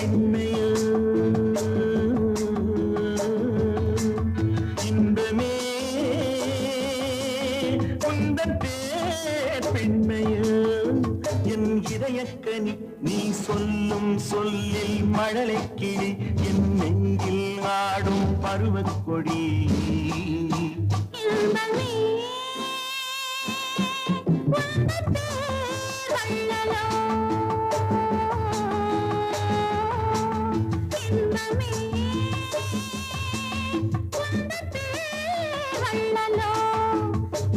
பெண்மையோ இன்பமே உந்தன் பேர் பெண்மையோ என் இதயக்கனி நீ சொல்லும் சொல்லில் மழலை கிளி என் நெஞ்சில் ஆடும் பருவக்கொடி இன்பமே உந்தன் பேர் வள்ளலோ இன்பமே உந்தன் பேர் வள்ளலோ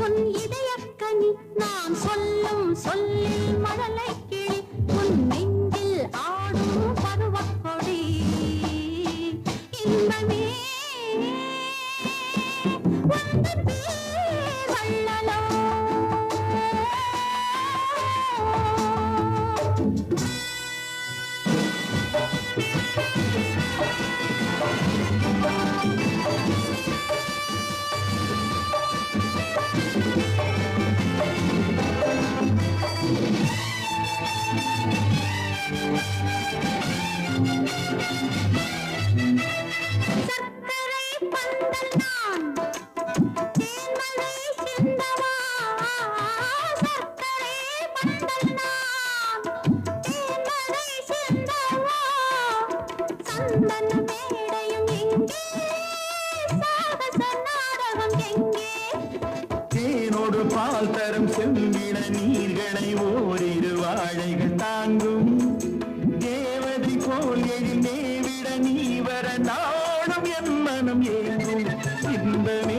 உன் இதயக்கனி நான் சொல்லும் சொல்லில் மழலை கிளி உன் நெஞ்சில் ஆடும் பருவக்கொடி இன்பமே உந்தன் பேர் வள்ளலோ சர்க்கரை பந்தல் நான் தேன்மழை சிந்தவா சர்க்கரை பந்தல் நான் தேன்மழை சிந்தவா சந்தன மேடையும் எங்கே சாகச நாடகம் எங்கே தேனோடு பால் தரும் செம்பிட நீர்களை ஓரிரு வாழைகள் தாங்கும் தேவதை போல் எழில் மேவிட நீ வர நாடும் என் மனம் ஏங்கும் இன்பமே